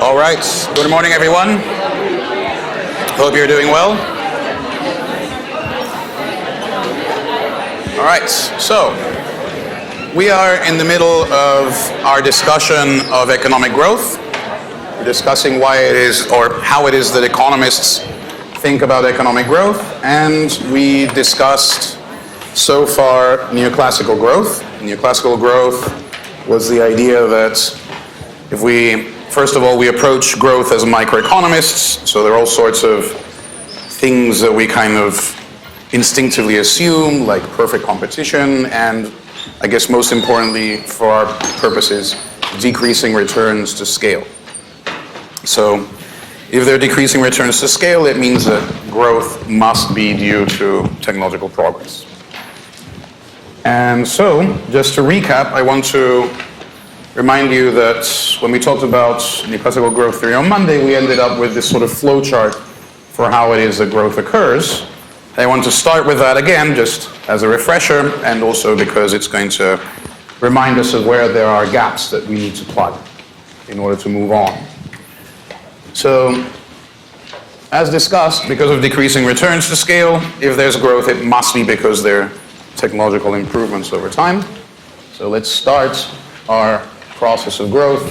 All right. Good morning, everyone. Hope you're doing well. All right. So, we are in the middle of our discussion of economic growth. We're discussing why it is, or how it is that economists think about economic growth. And we discussed so far neoclassical growth. Neoclassical growth was the idea that if first of all, we approach growth as microeconomists, so there are all sorts of things that we kind of instinctively assume, like perfect competition, and I guess most importantly, for our purposes, decreasing returns to scale. So if they're decreasing returns to scale, it means that growth must be due to technological progress. And so, just to recap, I want to remind you that when we talked about neoclassical growth theory on Monday, we ended up with this sort of flow chart for how it is that growth occurs. I want to start with that again, just as a refresher, and also because it's going to remind us of where there are gaps that we need to plug in order to move on. So, as discussed, because of decreasing returns to scale, if there's growth, it must be because there are technological improvements over time. So let's start our process of growth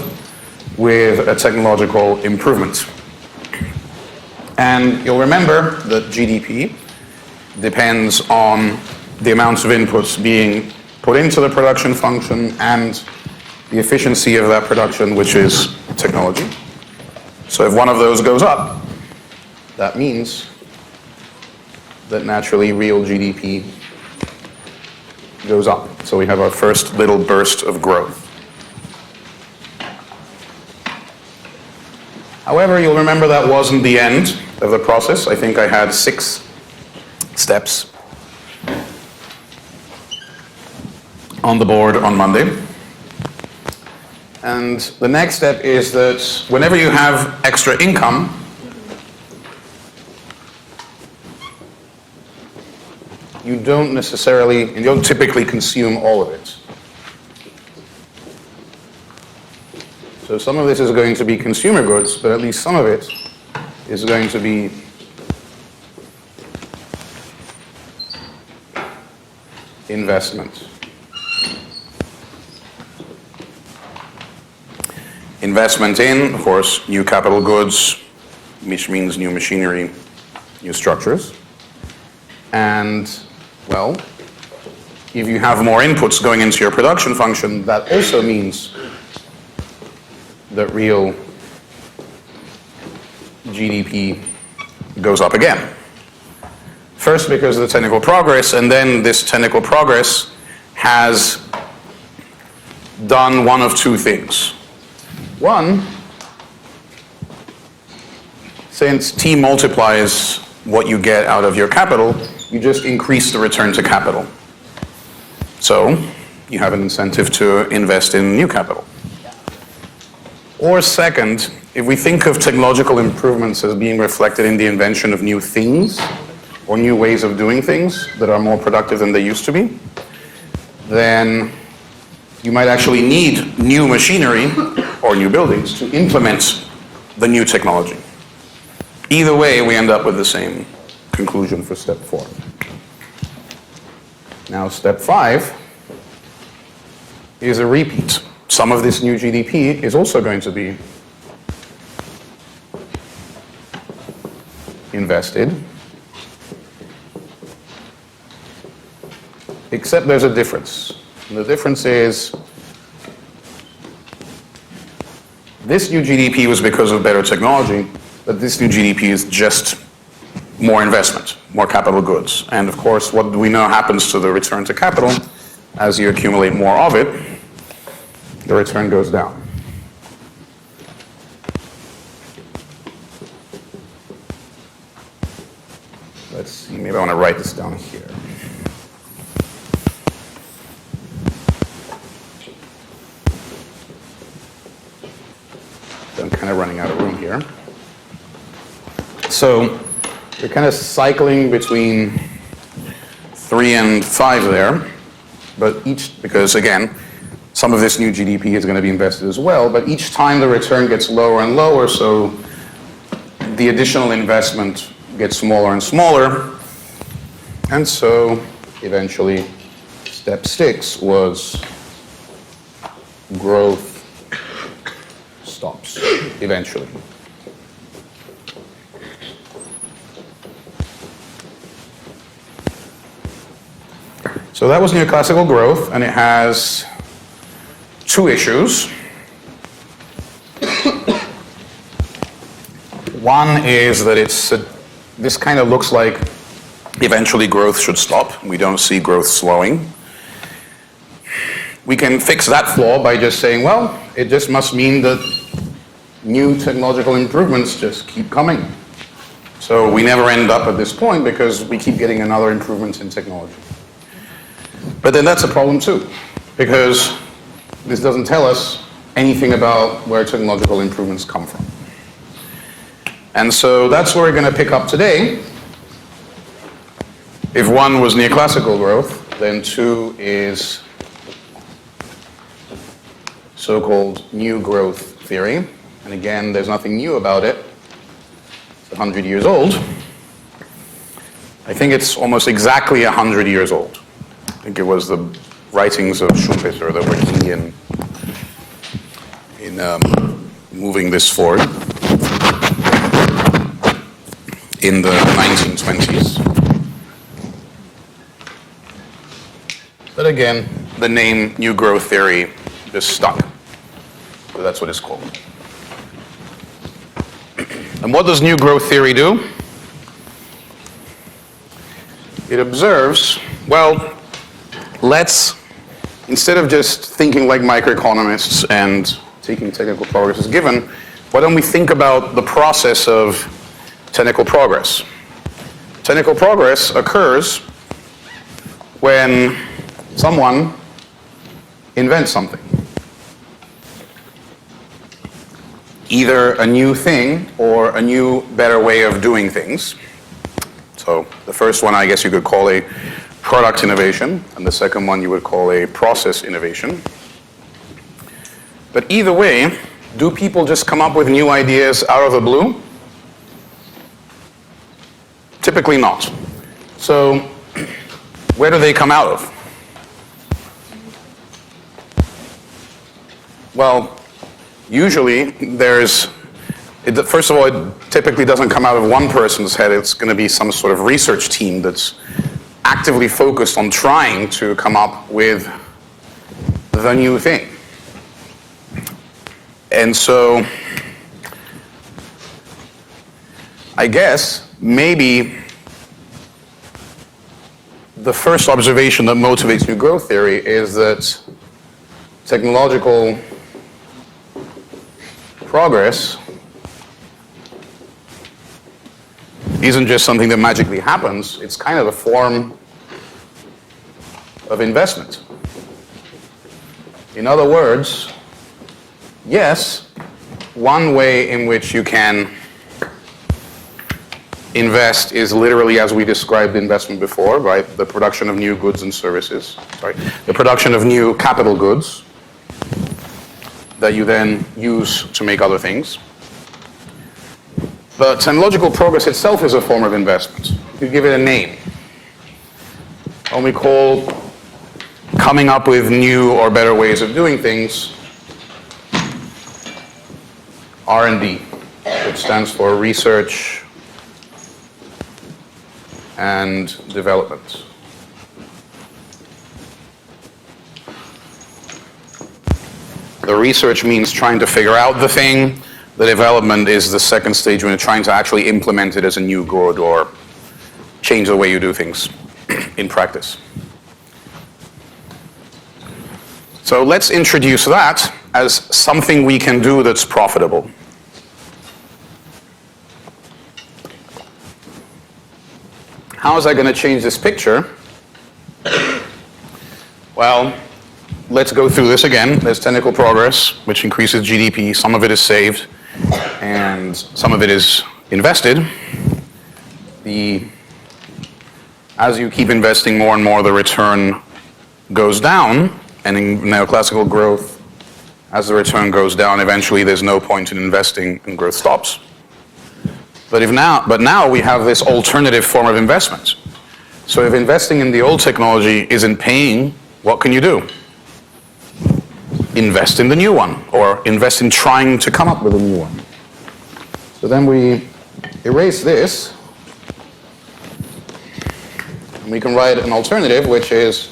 with a technological improvement. And you'll remember that GDP depends on the amounts of inputs being put into the production function and the efficiency of that production, which is technology. So if one of those goes up, that means that naturally real GDP goes up. So we have our first little burst of growth. However, you'll remember that wasn't the end of the process. I think I had 6 steps on the board on Monday. And the next step is that whenever you have extra income, you don't typically consume all of it. So some of this is going to be consumer goods, but at least some of it is going to be investment. Investment in, of course, new capital goods, which means new machinery, new structures. And, well, if you have more inputs going into your production function, that also means that real GDP goes up again. First, because of the technical progress, and then this technical progress has done one of 2 things. One, since T multiplies what you get out of your capital, you just increase the return to capital. So you have an incentive to invest in new capital. Or second, if we think of technological improvements as being reflected in the invention of new things or new ways of doing things that are more productive than they used to be, then you might actually need new machinery or new buildings to implement the new technology. Either way, we end up with the same conclusion for step 4. Now, step 5 is a repeat. Some of this new GDP is also going to be invested, except there's a difference. And the difference is this new GDP was because of better technology, but this new GDP is just more investment, more capital goods. And of course, what do we know happens to the return to capital? As you accumulate more of it, the return goes down. Let's see, maybe I want to write this down here. So I'm kind of running out of room here. So we're kind of cycling between 3 and 5 there, but each, because again, Some of this new GDP is going to be invested as well, but each time the return gets lower and lower, so the additional investment gets smaller and smaller. And so eventually step 6 was growth stops, eventually. So that was neoclassical growth, and it has 2 issues. One is that this kind of looks like eventually growth should stop. We don't see growth slowing. We can fix that flaw by just saying, well, it just must mean that new technological improvements just keep coming. So we never end up at this point because we keep getting another improvement in technology. But then that's a problem too, because this doesn't tell us anything about where technological improvements come from. And so that's where we're going to pick up today. If 1 was neoclassical growth, then 2 is so-called new growth theory. And again, there's nothing new about it. It's 100 years old. I think it's almost exactly 100 years old. I think it was the writings of Schumpeter that were key in moving this forward in the 1920s. But again, the name New Growth Theory just stuck. So that's what it's called. And what does New Growth Theory do? It observes, well, instead of just thinking like microeconomists and taking technical progress as given, why don't we think about the process of technical progress? Technical progress occurs when someone invents something. Either a new thing or a new, better way of doing things. So the first one I guess you could call a product innovation, and the second one you would call a process innovation. But either way, do people just come up with new ideas out of the blue? Typically not. So where do they come out of? Well, usually first of all, it typically doesn't come out of one person's head. It's going to be some sort of research team that's actively focused on trying to come up with the new thing. And so I guess maybe the first observation that motivates new growth theory is that technological progress isn't just something that magically happens, it's kind of a form of investment. In other words, yes, one way in which you can invest is literally as we described investment before, right? The production of new goods and services, the production of new capital goods that you then use to make other things. But technological progress itself is a form of investment. You give it a name. When we call coming up with new or better ways of doing things R&D, which stands for research and development. The research means trying to figure out the thing. The development is the second stage when you're trying to actually implement it as a new good or change the way you do things in practice. So let's introduce that as something we can do that's profitable. How is that going to change this picture? Well, let's go through this again. There's technical progress, which increases GDP. Some of it is saved, and some of it is invested. As you keep investing more and more, the return goes down. And in neoclassical growth, as the return goes down, eventually there's no point in investing and growth stops. But now we have this alternative form of investment. So if investing in the old technology isn't paying, what can you do? Invest in the new one, or invest in trying to come up with a new one. So then we erase this, and we can write an alternative, which is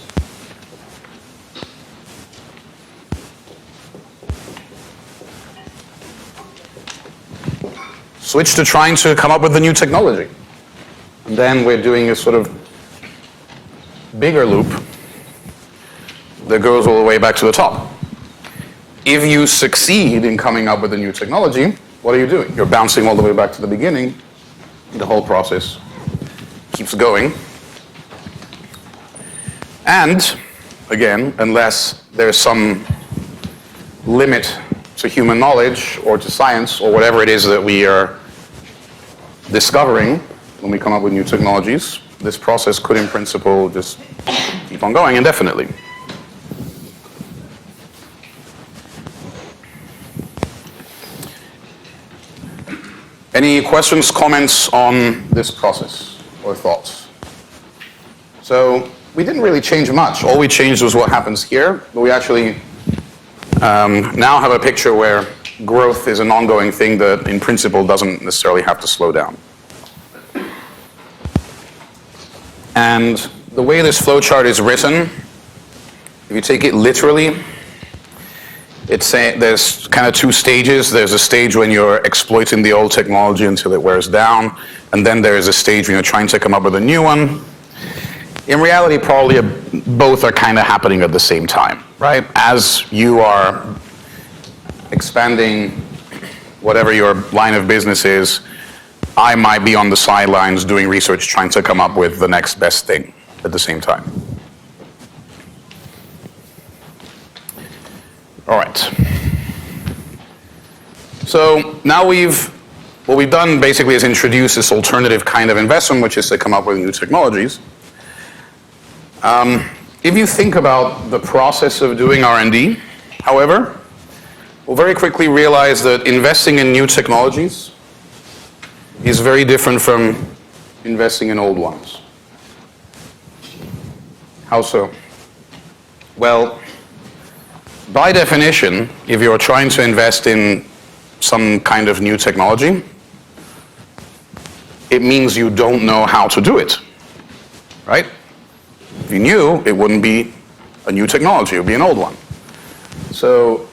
switch to trying to come up with the new technology. And then we're doing a sort of bigger loop that goes all the way back to the top. If you succeed in coming up with a new technology, what are you doing? You're bouncing all the way back to the beginning. The whole process keeps going. And, again, unless there's some limit to human knowledge or to science or whatever it is that we are discovering when we come up with new technologies, this process could, in principle, just keep on going indefinitely. Any questions, comments on this process or thoughts? So we didn't really change much. All we changed was what happens here, but we actually now have a picture where growth is an ongoing thing that, in principle, doesn't necessarily have to slow down. And the way this flowchart is written, if you take it literally, there's kind of two stages. There's a stage when you're exploiting the old technology until it wears down, and then there's a stage when you're trying to come up with a new one. In reality, probably both are kind of happening at the same time, right? As you are expanding whatever your line of business is, I might be on the sidelines doing research, trying to come up with the next best thing at the same time. All right. So now what we've done basically is introduce this alternative kind of investment, which is to come up with new technologies. If you think about the process of doing R&D, however, we'll very quickly realize that investing in new technologies is very different from investing in old ones. How so? Well, by definition, if you're trying to invest in some kind of new technology, it means you don't know how to do it, right? If you knew, it wouldn't be a new technology, it would be an old one. So,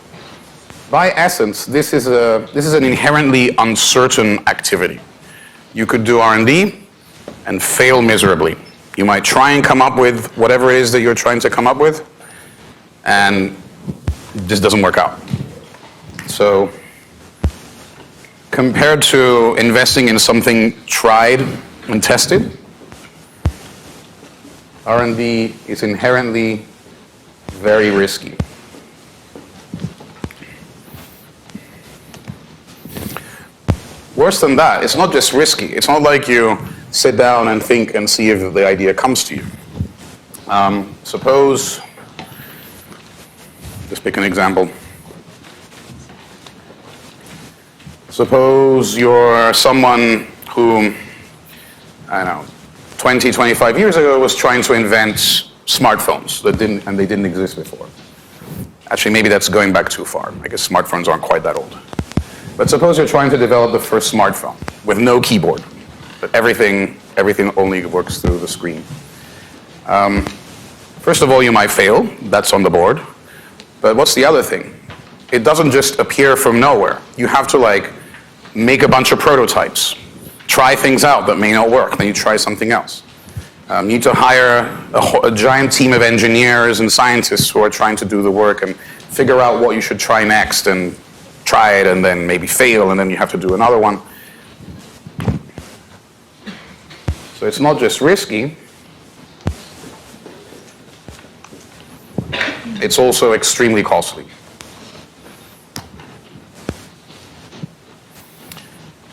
by essence, this is an inherently uncertain activity. You could do R&D and fail miserably. You might try and come up with whatever it is that you're trying to come up with, and it just doesn't work out. So, compared to investing in something tried and tested, R&D is inherently very risky. Worse than that, it's not just risky. It's not like you sit down and think and see if the idea comes to you. Suppose, just pick an example. Suppose you're someone who, I don't know, 20, 25 years ago was trying to invent smartphones that didn't exist before. Actually, maybe that's going back too far. I guess smartphones aren't quite that old. But suppose you're trying to develop the first smartphone with no keyboard, but everything only works through the screen. First of all, you might fail. That's on the board. But what's the other thing? It doesn't just appear from nowhere. You have to make a bunch of prototypes, try things out that may not work, then you try something else. You need to hire a giant team of engineers and scientists who are trying to do the work and figure out what you should try next and try it and then maybe fail and then you have to do another one. So it's not just risky, it's also extremely costly.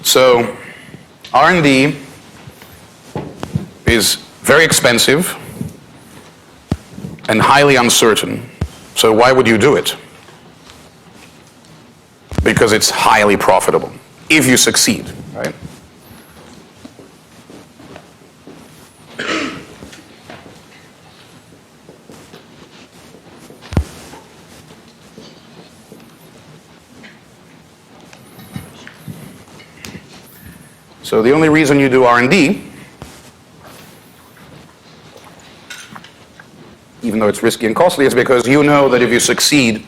So R&D is very expensive and highly uncertain. So why would you do it? Because it's highly profitable, if you succeed, right? So the only reason you do R&D, even though it's risky and costly, is because you know that if you succeed,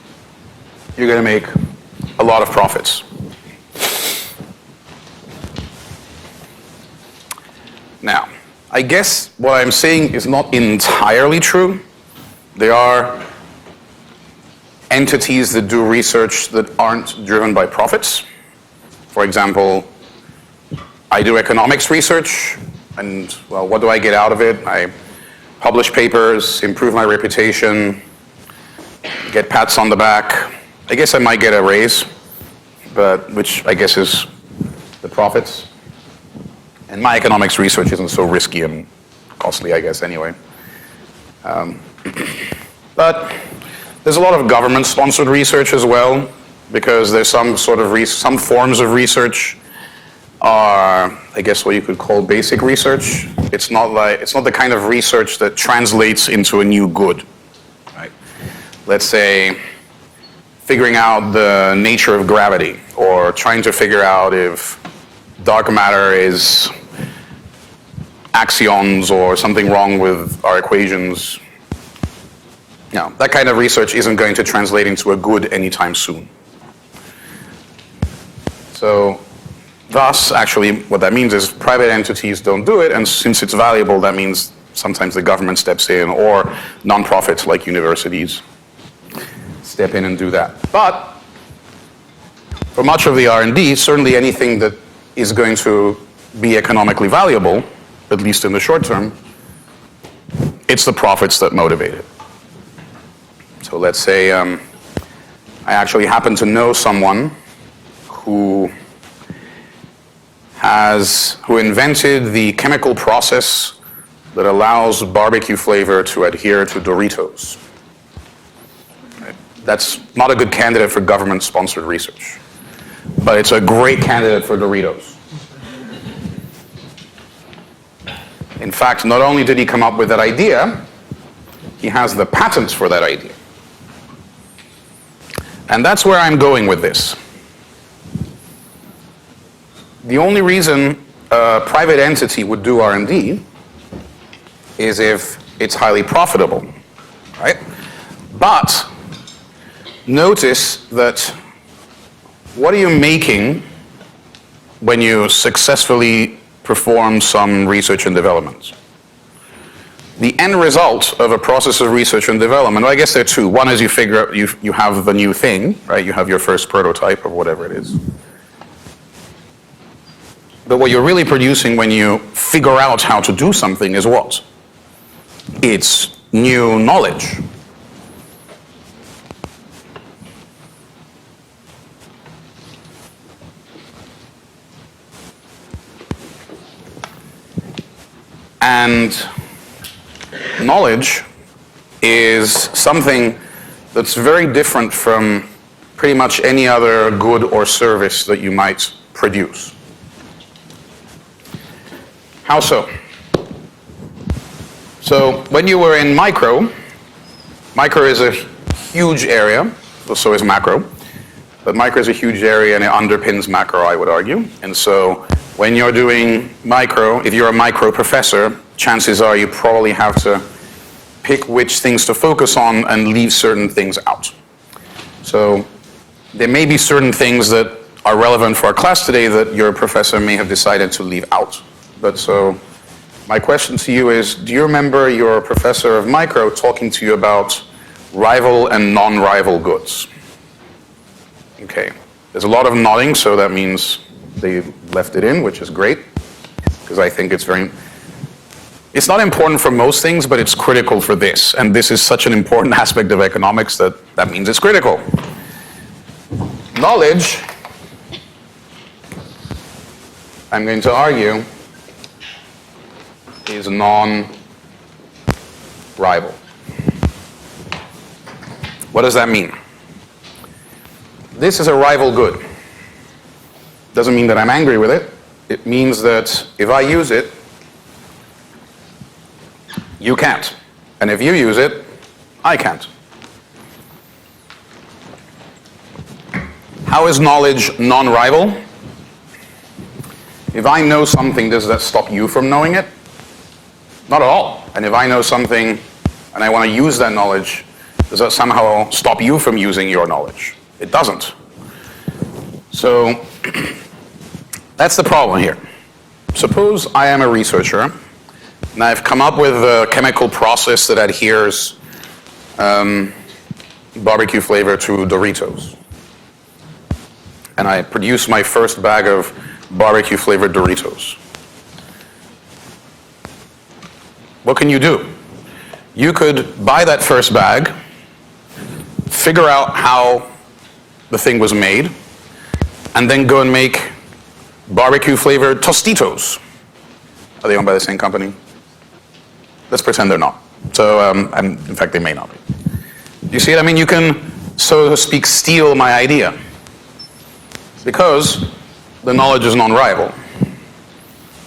you're going to make a lot of profits. Now, I guess what I'm saying is not entirely true. There are entities that do research that aren't driven by profits. For example, I do economics research, and, well, what do I get out of it? I publish papers, improve my reputation, get pats on the back. I guess I might get a raise, but which I guess is the profits. And my economics research isn't so risky and costly, I guess, anyway. But there's a lot of government-sponsored research as well, because there's some sort of some forms of research are, I guess, what you could call basic research. It's not the kind of research that translates into a new good. Right? Let's say figuring out the nature of gravity, or trying to figure out if dark matter is axions or something wrong with our equations. No, that kind of research isn't going to translate into a good anytime soon. So thus, actually, what that means is private entities don't do it, and since it's valuable, that means sometimes the government steps in, or nonprofits like universities step in and do that. But for much of the R&D, certainly anything that is going to be economically valuable, at least in the short term, it's the profits that motivate it. So let's say I actually happen to know someone who invented the chemical process that allows barbecue flavor to adhere to Doritos. Right? That's not a good candidate for government-sponsored research, but it's a great candidate for Doritos. In fact, not only did he come up with that idea, he has the patents for that idea. And that's where I'm going with this. The only reason a private entity would do R&D is if it's highly profitable, right? But notice that what are you making when you successfully perform some research and development? The end result of a process of research and development, well, I guess there are two. One is you figure out, you have the new thing, right? You have your first prototype or whatever it is. But what you're really producing when you figure out how to do something is what? It's new knowledge. And knowledge is something that's very different from pretty much any other good or service that you might produce. How so? So when you were in micro is a huge area, so is macro, but micro is a huge area and it underpins macro, I would argue. And so when you're doing micro, if you're a micro professor, chances are you probably have to pick which things to focus on and leave certain things out. So there may be certain things that are relevant for our class today that your professor may have decided to leave out. But so my question to you is, do you remember your professor of micro talking to you about rival and non-rival goods? Okay, there's a lot of nodding, so that means they left it in, which is great, because I think it's not important for most things, but it's critical for this. And this is such an important aspect of economics that means it's critical. Knowledge, I'm going to argue, is non-rival. What does that mean? This is a rival good. Doesn't mean that I'm angry with it. It means that if I use it, you can't. And if you use it, I can't. How is knowledge non-rival? If I know something, does that stop you from knowing it? Not at all. And if I know something and I want to use that knowledge, does that somehow stop you from using your knowledge? It doesn't. So that's the problem here. Suppose I am a researcher and I've come up with a chemical process that adheres barbecue flavor to Doritos. And I produce my first bag of barbecue flavored Doritos. What can you do? You could buy that first bag, figure out how the thing was made, and then go and make barbecue flavored Tostitos. Are they owned by the same company? Let's pretend they're not. So, in fact, they may not be. You see what I mean? You can, so to speak, steal my idea. Because the knowledge is non-rival,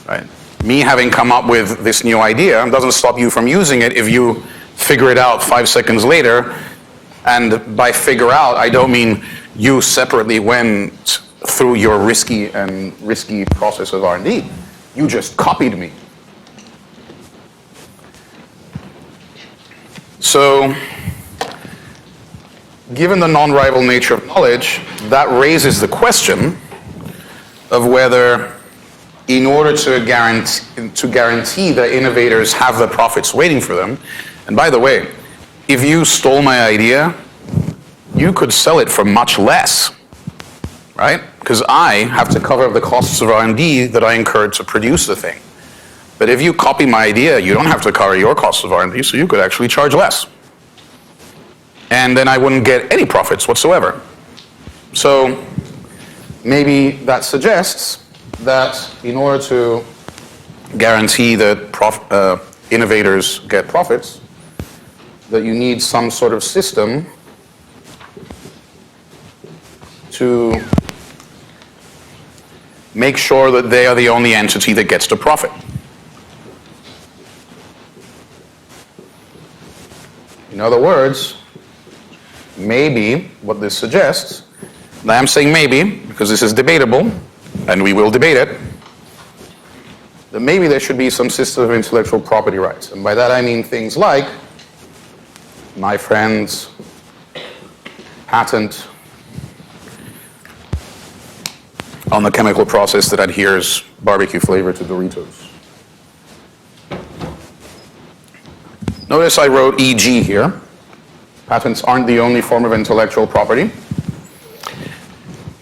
right? Me having come up with this new idea doesn't stop you from using it if you figure it out 5 seconds later. And by figure out, I don't mean you separately went through your risky process of R&D. You just copied me. So, given the non-rival nature of knowledge, that raises the question of whether, in order to guarantee that innovators have the profits waiting for them, and by the way, if you stole my idea, you could sell it for much less, right? Because I have to cover the costs of R&D that I incurred to produce the thing. But if you copy my idea, you don't have to cover your costs of R&D, so you could actually charge less. And then I wouldn't get any profits whatsoever. So maybe that suggests that in order to guarantee that innovators get profits, that you need some sort of system to make sure that they are the only entity that gets the profit. In other words, maybe what this suggests, and I am saying maybe because this is debatable, and we will debate it, that maybe there should be some system of intellectual property rights. And by that I mean things like my friend's patent on the chemical process that adheres barbecue flavor to Doritos. Notice I wrote EG here. Patents aren't the only form of intellectual property.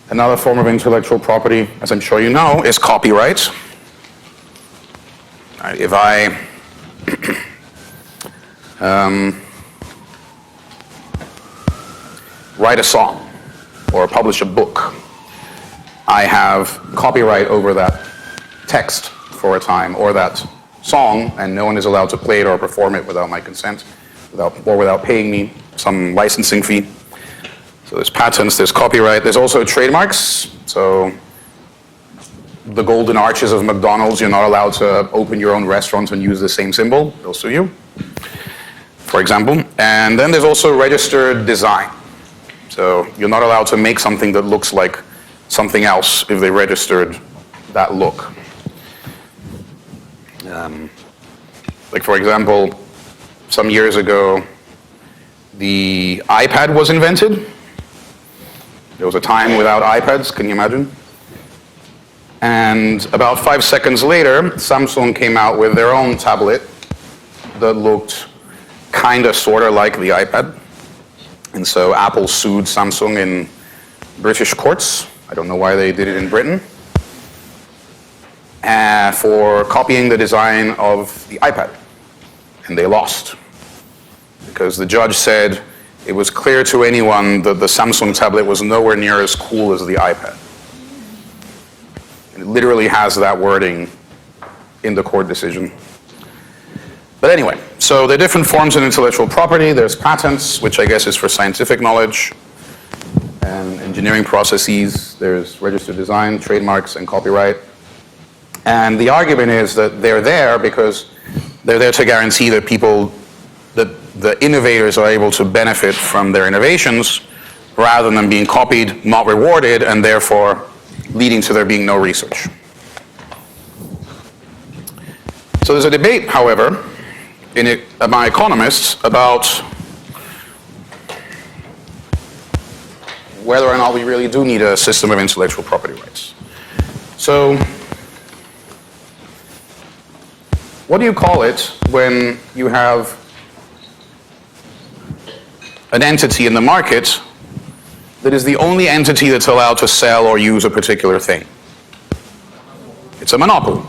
Another form of intellectual property, as I'm sure you know, is copyright. If I write a song or publish a book, I have copyright over that text for a time or that song, and no one is allowed to play it or perform it without my consent, without paying me some licensing fee. So there's patents, there's copyright, there's also trademarks. So the golden arches of McDonald's, you're not allowed to open your own restaurant and use the same symbol. They'll sue you, for example. And then there's also registered design. So you're not allowed to make something that looks like something else if they registered that look. Like for example, some years ago, the iPad was invented. There was a time without iPads, can you imagine? And about 5 seconds later, Samsung came out with their own tablet that looked kind of, sort of like the iPad. And so Apple sued Samsung in British courts. I don't know why they did it in Britain. For copying the design of the iPad. And they lost. Because the judge said it was clear to anyone that the Samsung tablet was nowhere near as cool as the iPad. And it literally has that wording in the court decision. But anyway, so there are different forms of intellectual property. There's patents, which I guess is for scientific knowledge and engineering processes. There's registered design, trademarks, and copyright. And the argument is that they're there because they're there to guarantee that that the innovators are able to benefit from their innovations rather than being copied, not rewarded, and therefore leading to there being no research. So there's a debate, however, among economists about whether or not we really do need a system of intellectual property rights. So what do you call it when you have an entity in the market that is the only entity that's allowed to sell or use a particular thing? It's a monopoly.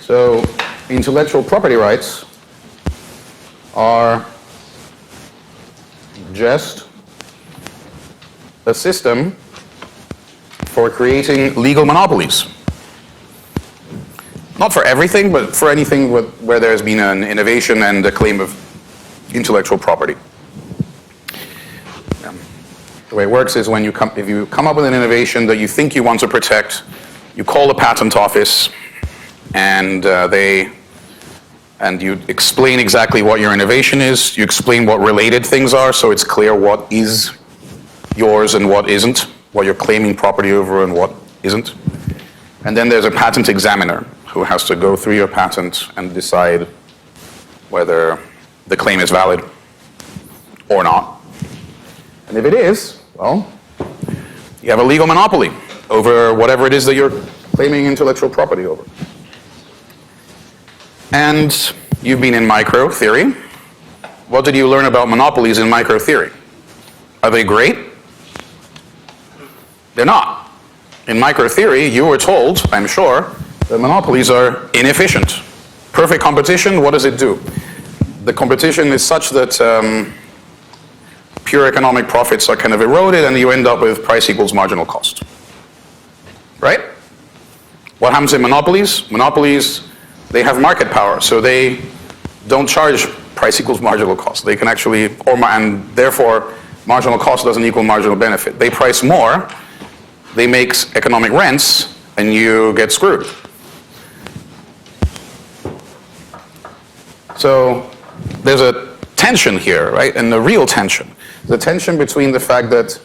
So intellectual property rights are just a system for creating legal monopolies. Not for everything, but for anything where there's been an innovation and a claim of intellectual property. The way it works is if you come up with an innovation that you think you want to protect, you call the patent office and you explain exactly what your innovation is. You explain what related things are, so it's clear what is yours and what isn't, what you're claiming property over and what isn't. And then there's a patent examiner who has to go through your patent and decide whether the claim is valid or not. And if it is, well, you have a legal monopoly over whatever it is that you're claiming intellectual property over. And you've been in micro theory. What did you learn about monopolies in micro theory? Are they great? They're not. In micro theory, you were told, I'm sure, that monopolies are inefficient. Perfect competition, what does it do? The competition is such that pure economic profits are kind of eroded and you end up with price equals marginal cost. Right? What happens in monopolies? Monopolies, they have market power, so they don't charge price equals marginal cost. They can actually, and therefore marginal cost doesn't equal marginal benefit. They price more, they make economic rents, and you get screwed. So there's a tension here, right? And the real tension. The tension between the fact that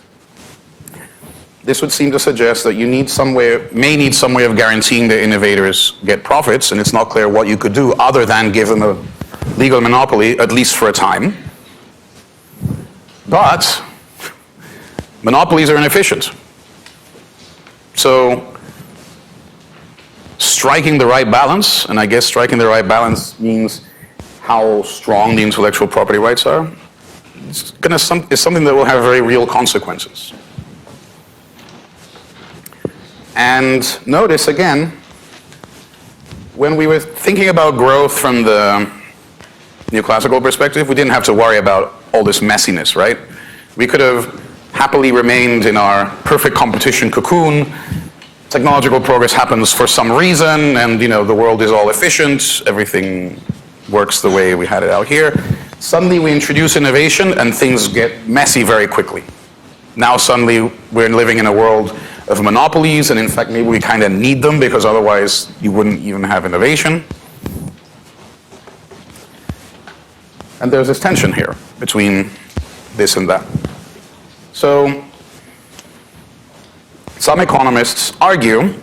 this would seem to suggest that you may need some way of guaranteeing the innovators get profits, and it's not clear what you could do other than give them a legal monopoly, at least for a time. But monopolies are inefficient. So striking the right balance, and I guess striking the right balance means how strong the intellectual property rights are, is something that will have very real consequences. And notice again, when we were thinking about growth from the neoclassical perspective, we didn't have to worry about all this messiness, right? We could have happily remained in our perfect competition cocoon. Technological progress happens for some reason, and the world is all efficient, everything works the way we had it out here. Suddenly we introduce innovation and things get messy very quickly. Now suddenly we're living in a world of monopolies, and in fact maybe we kind of need them because otherwise you wouldn't even have innovation. And there's this tension here between this and that. So some economists argue,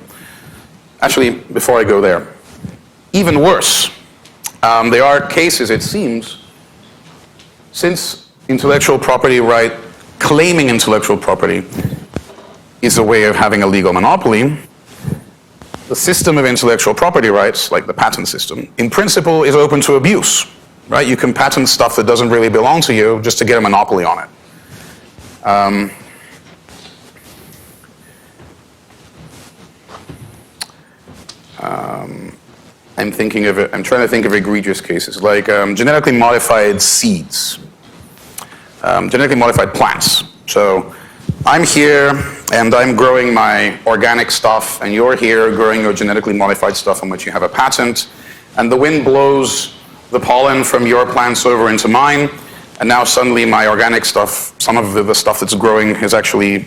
actually before I go there, even worse. There are cases, it seems, since intellectual property right, claiming intellectual property is a way of having a legal monopoly, the system of intellectual property rights, like the patent system, in principle is open to abuse, right? You can patent stuff that doesn't really belong to you just to get a monopoly on it. I'm trying to think of egregious cases, like genetically modified seeds, genetically modified plants. So I'm here and I'm growing my organic stuff, and you're here growing your genetically modified stuff on which you have a patent, and the wind blows the pollen from your plants over into mine, and now suddenly my organic stuff, some of the stuff that's growing is actually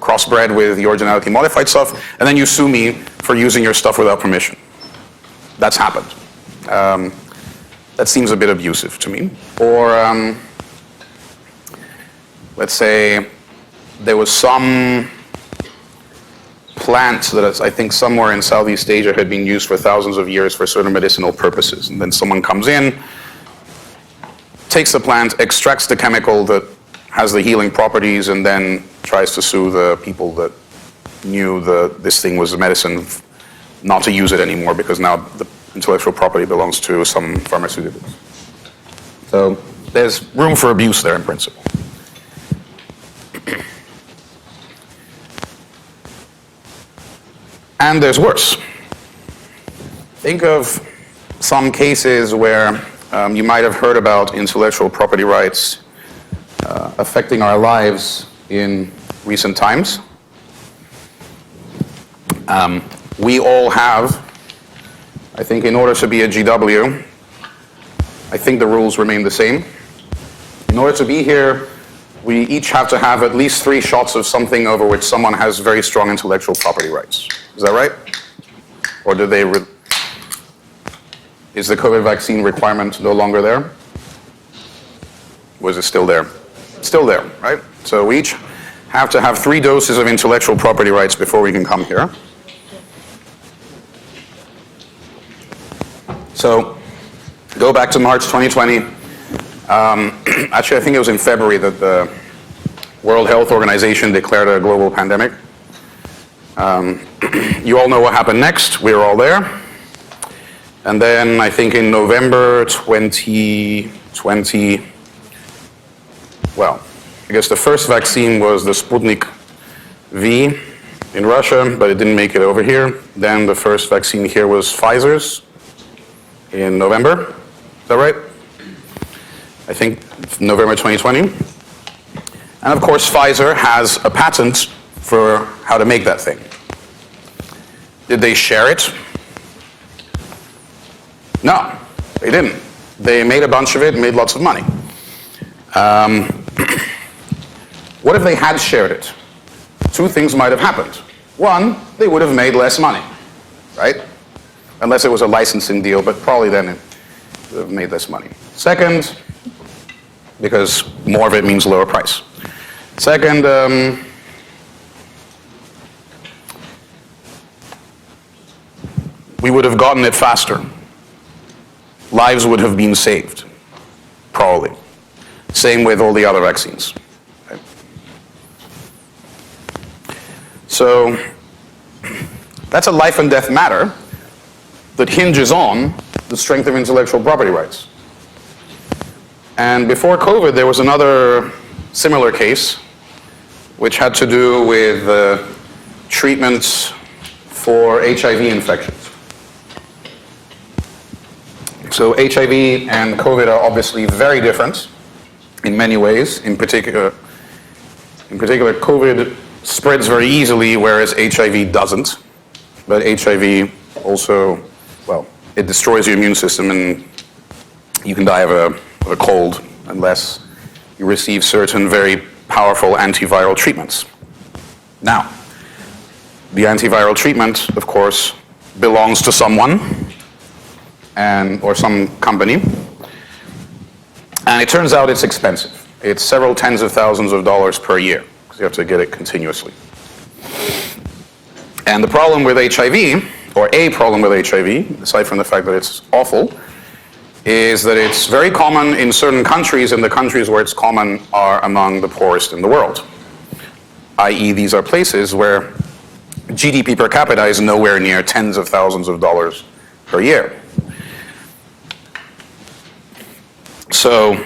crossbred with your genetically modified stuff, and then you sue me for using your stuff without permission. That's happened. That seems a bit abusive to me. Or let's say there was some plant that I think somewhere in Southeast Asia had been used for thousands of years for certain medicinal purposes, and then someone comes in, takes the plant, extracts the chemical that has the healing properties, and then tries to sue the people that knew this thing was a medicine not to use it anymore because now the intellectual property belongs to some pharmaceuticals. So there's room for abuse there in principle. And there's worse. Think of some cases where you might have heard about intellectual property rights affecting our lives in recent times. We all have, I think in order to be a GW, I think the rules remain the same. In order to be here, we each have to have at least 3 shots of something over which someone has very strong intellectual property rights. Is that right? Or do they is the COVID vaccine requirement no longer there? Was it still there? Still there, right? So we each have to have 3 doses of intellectual property rights before we can come here. So go back to March 2020. Actually, I think it was in February that the World Health Organization declared a global pandemic. You all know what happened next. We were all there. And then I think in November 2020, well, I guess the first vaccine was the Sputnik V in Russia, but it didn't make it over here. Then the first vaccine here was Pfizer's in November. Is that right? I think November 2020. And of course, Pfizer has a patent for how to make that thing. Did they share it? No, they didn't. They made a bunch of it and made lots of money. What if they had shared it? 2 things might have happened. 1, they would have made less money, right? Unless it was a licensing deal, but probably then it would have made less money. Second, because more of it means lower price. Second, we would have gotten it faster. Lives would have been saved, probably. Same with all the other vaccines. Right? So that's a life and death matter that hinges on the strength of intellectual property rights. And before COVID, there was another similar case, which had to do with treatments for HIV infections. So HIV and COVID are obviously very different in many ways. In particular, COVID spreads very easily, whereas HIV doesn't. But HIV also, well, it destroys your immune system, and you can die of a cold unless you receive certain very powerful antiviral treatments. Now, the antiviral treatment, of course, belongs to someone or some company, and it turns out it's expensive. It's several tens of thousands of dollars per year because you have to get it continuously. And the problem with HIV, or a problem with HIV, aside from the fact that it's awful, is that it's very common in certain countries, and the countries where it's common are among the poorest in the world. i.e., these are places where GDP per capita is nowhere near tens of thousands of dollars per year. So,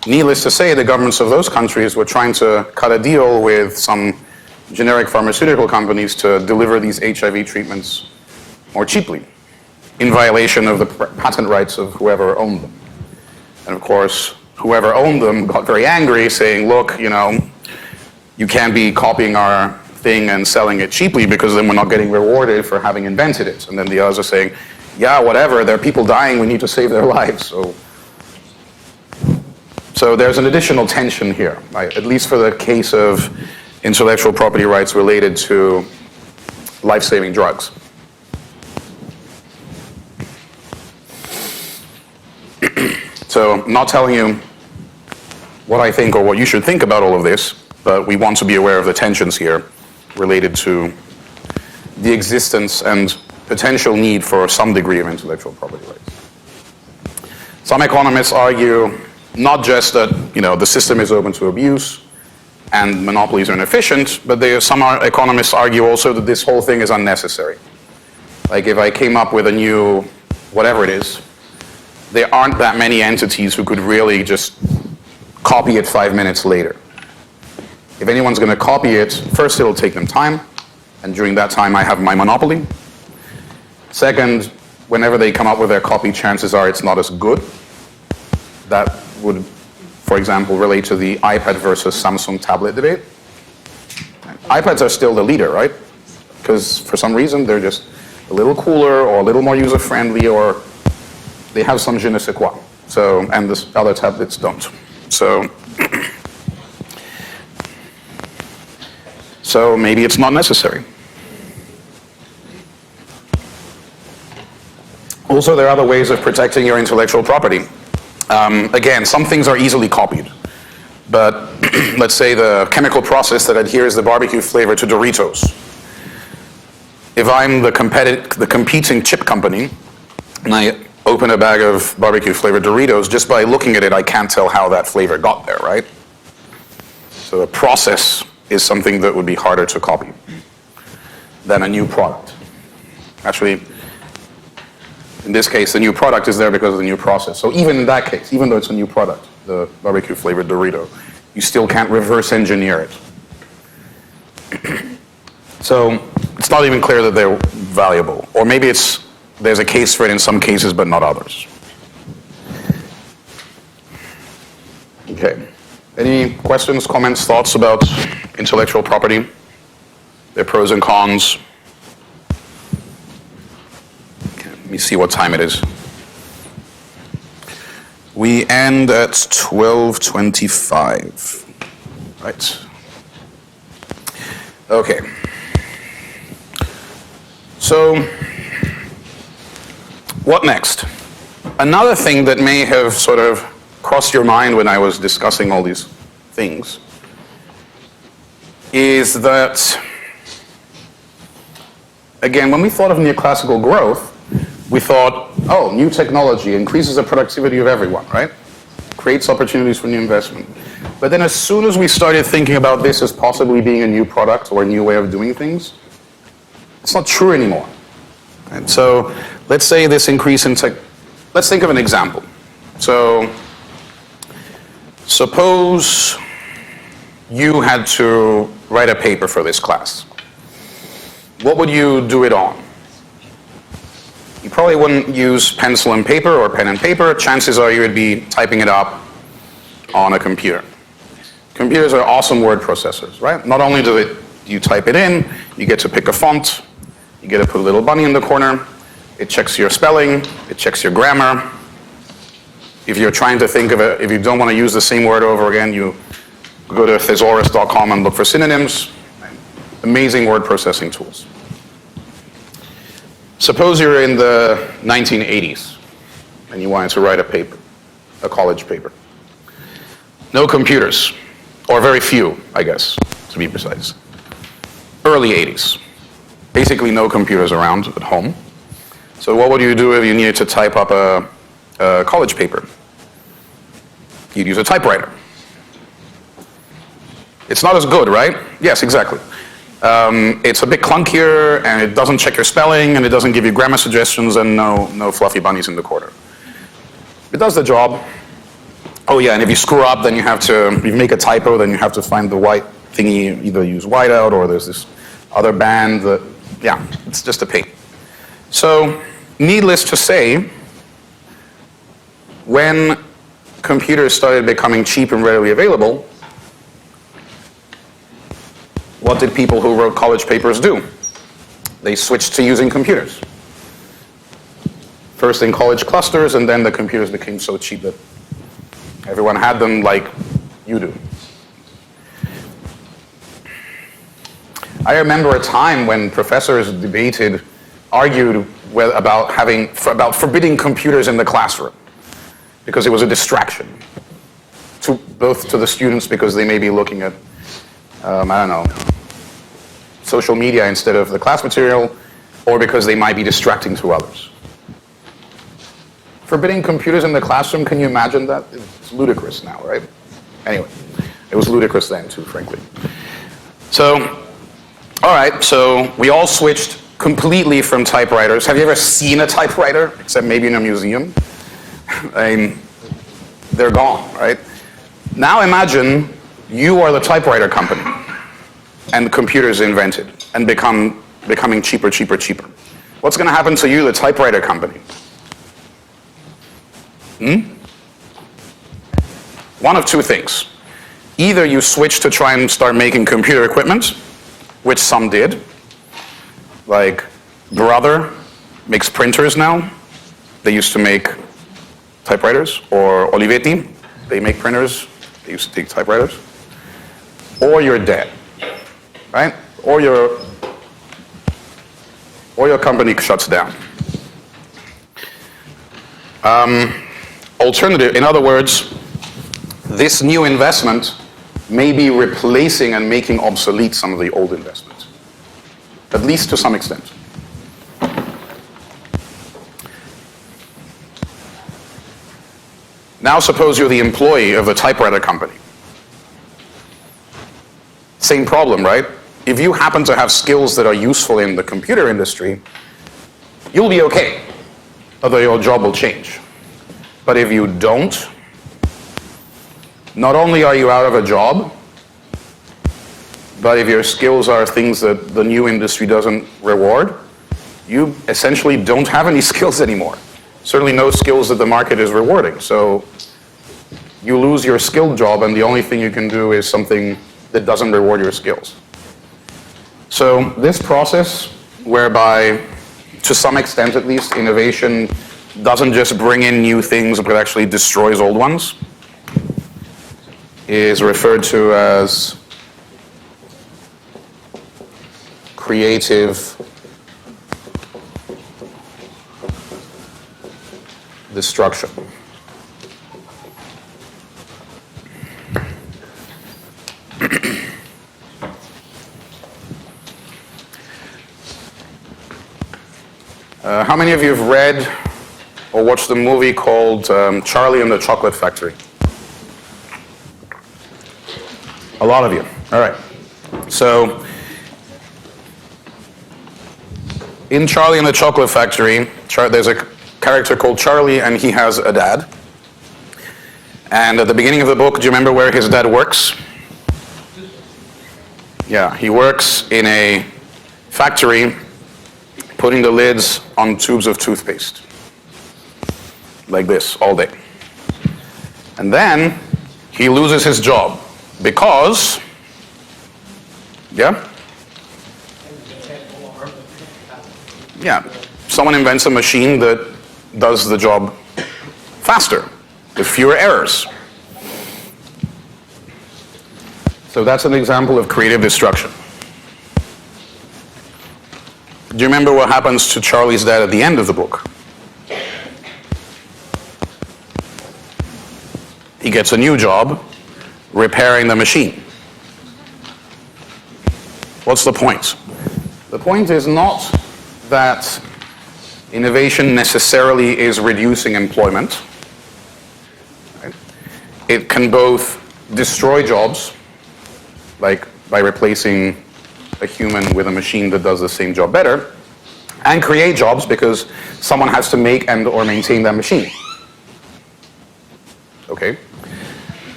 needless to say, the governments of those countries were trying to cut a deal with some generic pharmaceutical companies to deliver these HIV treatments more cheaply, in violation of the patent rights of whoever owned them. And of course, whoever owned them got very angry, saying, look, you can't be copying our thing and selling it cheaply because then we're not getting rewarded for having invented it. And then the others are saying, yeah, whatever, there are people dying, we need to save their lives. So there's an additional tension here, right? At least for the case of intellectual property rights related to life-saving drugs. So I'm not telling you what I think or what you should think about all of this, but we want to be aware of the tensions here related to the existence and potential need for some degree of intellectual property rights. Some economists argue not just that the system is open to abuse and monopolies are inefficient, but some economists argue also that this whole thing is unnecessary. Like if I came up with a new whatever it is, there aren't that many entities who could really just copy it 5 minutes later. If anyone's going to copy it, first it'll take them time, and during that time I have my monopoly. Second, whenever they come up with their copy, chances are it's not as good. That would, for example, relate to the iPad versus Samsung tablet debate. iPads are still the leader, right? Because for some reason they're just a little cooler or a little more user-friendly, or they have some je ne sais quoi. So, and the other tablets don't. So maybe it's not necessary. Also, there are other ways of protecting your intellectual property. Again, some things are easily copied. But let's say the chemical process that adheres the barbecue flavor to Doritos. If I'm the competing chip company, and I open a bag of barbecue flavored Doritos, just by looking at it, I can't tell how that flavor got there, right? So the process is something that would be harder to copy than a new product. Actually, in this case, the new product is there because of the new process. So even in that case, even though it's a new product, the barbecue flavored Dorito, you still can't reverse engineer it. So it's not even clear that they're valuable. Or maybe there's a case for it in some cases, but not others. Okay. Any questions, comments, thoughts about intellectual property? Their pros and cons? Okay, let me see what time it is. We end at 12:25. Right. Okay. So, what next? Another thing that may have sort of crossed your mind when I was discussing all these things is that, again, when we thought of neoclassical growth, we thought, oh, new technology increases the productivity of everyone, right? Creates opportunities for new investment. But then as soon as we started thinking about this as possibly being a new product or a new way of doing things, it's not true anymore. And so let's say this increase in let's think of an example. So suppose you had to write a paper for this class. What would you do it on? You probably wouldn't use pencil and paper or pen and paper. Chances are you would be typing it up on a computer. Computers are awesome word processors, right? Not only do you type it in, you get to pick a font, you get to put a little bunny in the corner, it checks your spelling, it checks your grammar. If you're trying to think of it, if you don't want to use the same word over again, you go to thesaurus.com and look for synonyms. Amazing word processing tools. Suppose you're in the 1980s and you wanted to write a paper, a college paper. No computers, or very few, I guess, to be precise. Early 80s. Basically no computers around at home. So what would you do if you needed to type up a college paper? You'd use a typewriter. It's not as good, right? Yes, exactly. It's a bit clunkier, and it doesn't check your spelling, and it doesn't give you grammar suggestions, and no fluffy bunnies in the corner. It does the job. Oh yeah, and if you screw up, then if you make a typo, then you have to find the white thingy, either use whiteout, or there's this other band that, yeah, it's just a pain. So, needless to say, when computers started becoming cheap and readily available, what did people who wrote college papers do? They switched to using computers. First in college clusters, and then the computers became so cheap that everyone had them like you do. I remember a time when professors argued about forbidding computers in the classroom because it was a distraction, both to the students because they may be looking at, I don't know, social media instead of the class material, or because they might be distracting to others. Forbidding computers in the classroom, can you imagine that? It's ludicrous now, right? Anyway, it was ludicrous then too, frankly. So, all right, so we all switched completely from typewriters. Have you ever seen a typewriter, except maybe in a museum? I mean, they're gone, right? Now imagine you are the typewriter company, and the computers invented and becoming cheaper, cheaper, cheaper. What's going to happen to you, the typewriter company? One of two things. Either you switch to try and start making computer equipment, which some did. Like Brother makes printers now. They used to make typewriters. Or Olivetti, they make printers. They used to take typewriters. Or you're dead, right? Or your company shuts down. Alternative, in other words, this new investment may be replacing and making obsolete some of the old investments, at least to some extent. Now suppose you're the employee of a typewriter company. Same problem, right? If you happen to have skills that are useful in the computer industry, you'll be okay, although your job will change. But if you don't, not only are you out of a job, but if your skills are things that the new industry doesn't reward, you essentially don't have any skills anymore. Certainly no skills that the market is rewarding. So you lose your skilled job, and the only thing you can do is something that doesn't reward your skills. So this process, whereby, to some extent at least, innovation doesn't just bring in new things, but actually destroys old ones, is referred to as creative destruction. How many of you have read or watched a movie called Charlie and the Chocolate Factory? A lot of you. All right. So, in Charlie and the Chocolate Factory, there's a character called Charlie, and he has a dad. And at the beginning of the book, do you remember where his dad works? Yeah, he works in a factory putting the lids on tubes of toothpaste. Like this, all day. And then he loses his job because, yeah, someone invents a machine that does the job faster, with fewer errors. So that's an example of creative destruction. Do you remember what happens to Charlie's dad at the end of the book? He gets a new job repairing the machine. What's the point? The point is not that innovation necessarily is reducing employment. Right? It can both destroy jobs, like by replacing a human with a machine that does the same job better, and create jobs because someone has to make and or maintain that machine. Okay?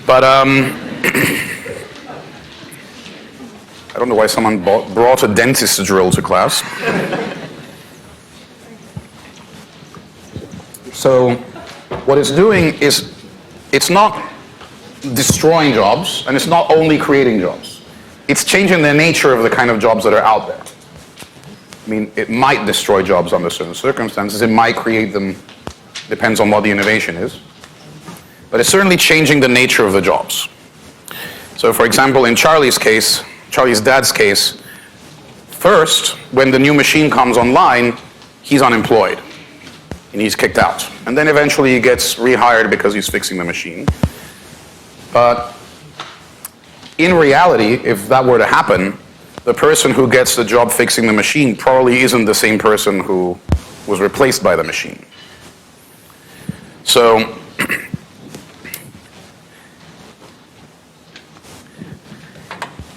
But I don't know why someone brought a dentist drill to class. So what it's doing is it's not destroying jobs, and it's not only creating jobs. It's changing the nature of the kind of jobs that are out there. I mean, it might destroy jobs under certain circumstances. It might create them, depends on what the innovation is. But it's certainly changing the nature of the jobs. So for example, in Charlie's case, Charlie's dad's case, first, when the new machine comes online, he's unemployed and he's kicked out. And then eventually he gets rehired because he's fixing the machine. But in reality, if that were to happen, the person who gets the job fixing the machine probably isn't the same person who was replaced by the machine. So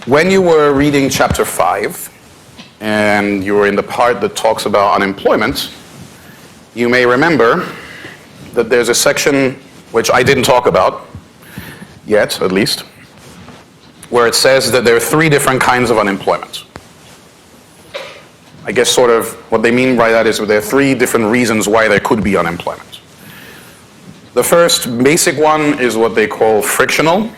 when you were reading chapter 5, and you were in the part that talks about unemployment, you may remember that there's a section which I didn't talk about yet, at least, where it says that there are 3 different kinds of unemployment. I guess sort of what they mean by that is there are 3 different reasons why there could be unemployment. The first basic one is what they call frictional.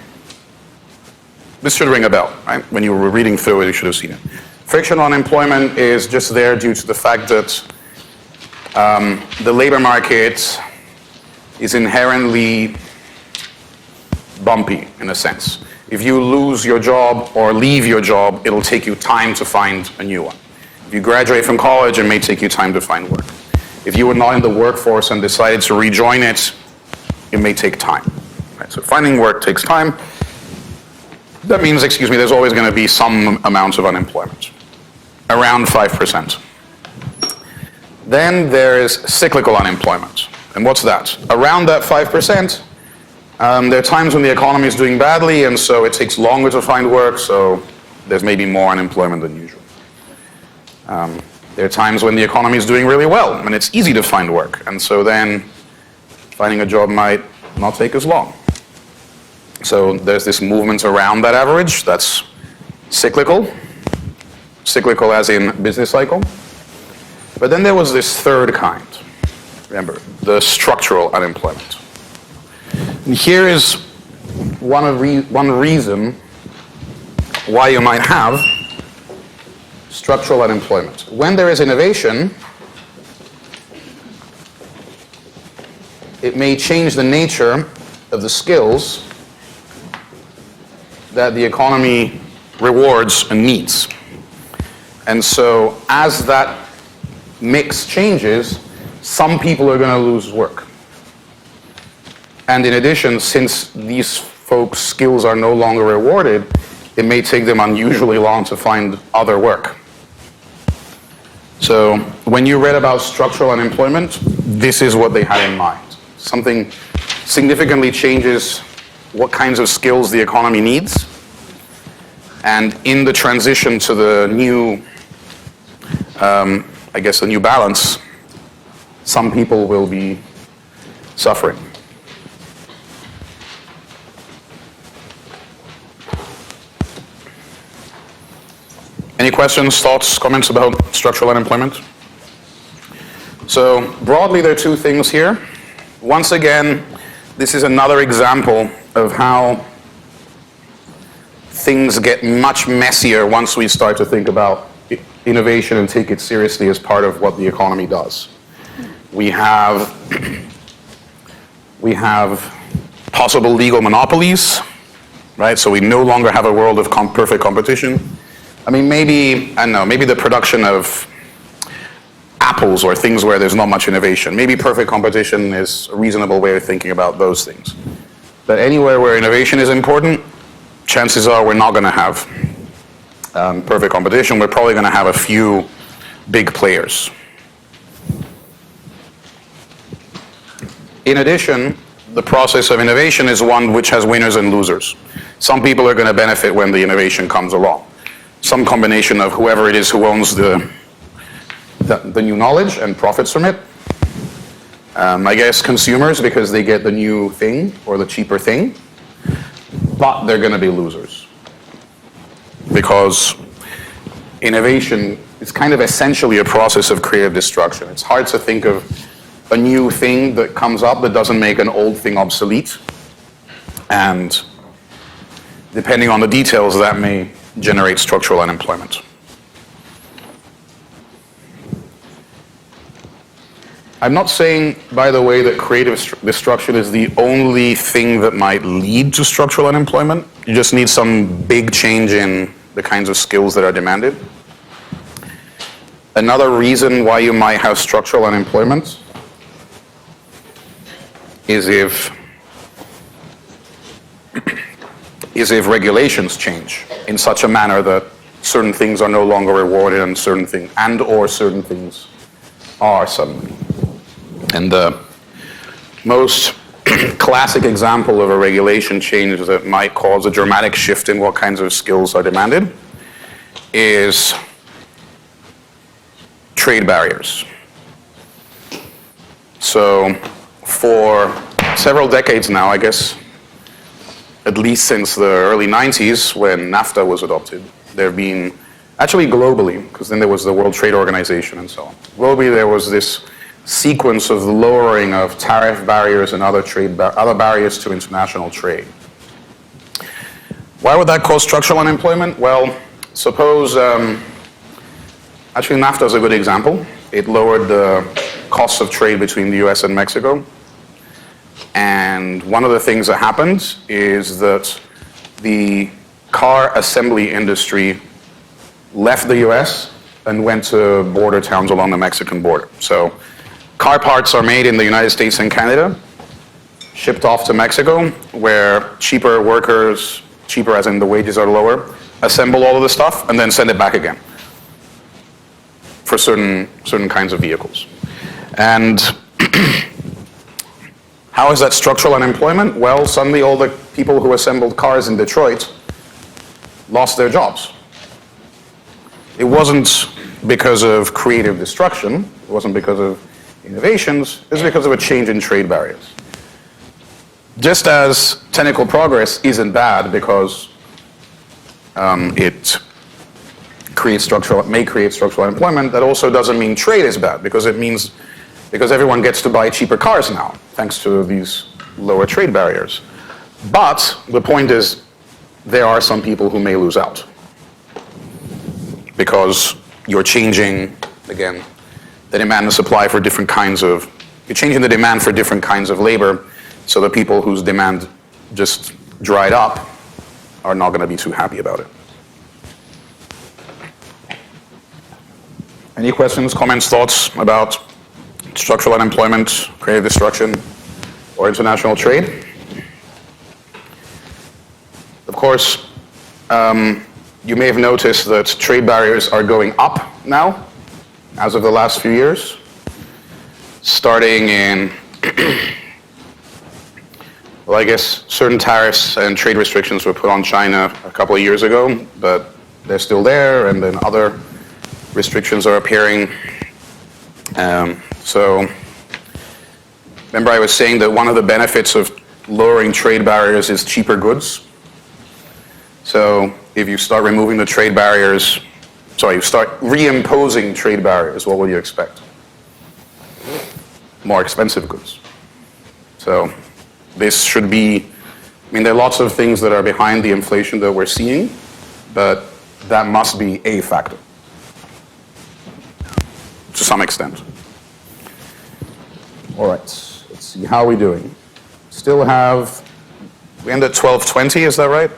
This should ring a bell, right? When you were reading through it, you should have seen it. Frictional unemployment is just there due to the fact that the labor market is inherently bumpy, in a sense. If you lose your job or leave your job, it'll take you time to find a new one. If you graduate from college, it may take you time to find work. If you were not in the workforce and decided to rejoin it, it may take time. Right? So finding work takes time. That means, there's always going to be some amount of unemployment, around 5%. Then there is cyclical unemployment. And what's that? Around that 5%, there are times when the economy is doing badly, and so it takes longer to find work, so there's maybe more unemployment than usual. There are times when the economy is doing really well, and it's easy to find work, and so then finding a job might not take as long. So there's this movement around that average, that's cyclical. Cyclical as in business cycle. But then there was this third kind, remember, the structural unemployment. And here is one reason why you might have structural unemployment. When there is innovation, it may change the nature of the skills that the economy rewards and needs. And so as that mix changes, some people are going to lose work. And in addition, since these folks' skills are no longer rewarded, it may take them unusually long to find other work. So when you read about structural unemployment, this is what they had in mind. Something significantly changes what kinds of skills the economy needs. And in the transition to the new, the new balance, some people will be suffering. Any questions, thoughts, comments about structural unemployment? So broadly, there are 2 things here. Once again, this is another example of how things get much messier once we start to think about innovation and take it seriously as part of what the economy does. We have possible legal monopolies, right? So we no longer have a world of perfect competition. I mean, maybe the production of apples or things where there's not much innovation. Maybe perfect competition is a reasonable way of thinking about those things. But anywhere where innovation is important, chances are we're not going to have perfect competition. We're probably going to have a few big players. In addition, the process of innovation is one which has winners and losers. Some people are going to benefit when the innovation comes along. Some combination of whoever it is who owns the new knowledge and profits from it. I guess consumers, because they get the new thing or the cheaper thing. But they're going to be losers. Because innovation is kind of essentially a process of creative destruction. It's hard to think of a new thing that comes up that doesn't make an old thing obsolete. And depending on the details, that may generate structural unemployment. I'm not saying, by the way, that creative destruction is the only thing that might lead to structural unemployment. You just need some big change in the kinds of skills that are demanded. Another reason why you might have structural unemployment is if regulations change in such a manner that certain things are no longer rewarded and certain things are suddenly. And the most classic example of a regulation change that might cause a dramatic shift in what kinds of skills are demanded is trade barriers. So for several decades now, I guess, at least since the early 90s when NAFTA was adopted, there have been, actually globally, because then there was the World Trade Organization and so on. Globally, there was this sequence of lowering of tariff barriers and other barriers to international trade. Why would that cause structural unemployment? Well, suppose, actually NAFTA is a good example. It lowered the costs of trade between the US and Mexico. And one of the things that happened is that the car assembly industry left the US and went to border towns along the Mexican border. So car parts are made in the United States and Canada, shipped off to Mexico, where cheaper workers, cheaper as in the wages are lower, assemble all of the stuff and then send it back again for certain kinds of vehicles. And how is that structural unemployment? Well, suddenly all the people who assembled cars in Detroit lost their jobs. It wasn't because of creative destruction, it wasn't because of innovations, it was because of a change in trade barriers. Just as technical progress isn't bad because it may create structural unemployment, that also doesn't mean trade is bad because everyone gets to buy cheaper cars now, thanks to these lower trade barriers. But the point is, there are some people who may lose out because you're changing, again, the demand and supply for different kinds of, you're changing the demand for different kinds of labor, so the people whose demand just dried up are not going to be too happy about it. Any questions, comments, thoughts about structural unemployment, creative destruction, or international trade? Of course, you may have noticed that trade barriers are going up now, as of the last few years, starting in, well, I guess certain tariffs and trade restrictions were put on China a couple of years ago, but they're still there, and then other restrictions are appearing. So remember I was saying that one of the benefits of lowering trade barriers is cheaper goods. So if you start removing the trade barriers, you start reimposing trade barriers, what would you expect? More expensive goods. So this should be, there are lots of things that are behind the inflation that we're seeing, but that must be a factor to some extent. All right, let's see, how are we doing? Still have, we end at 12:20, is that right?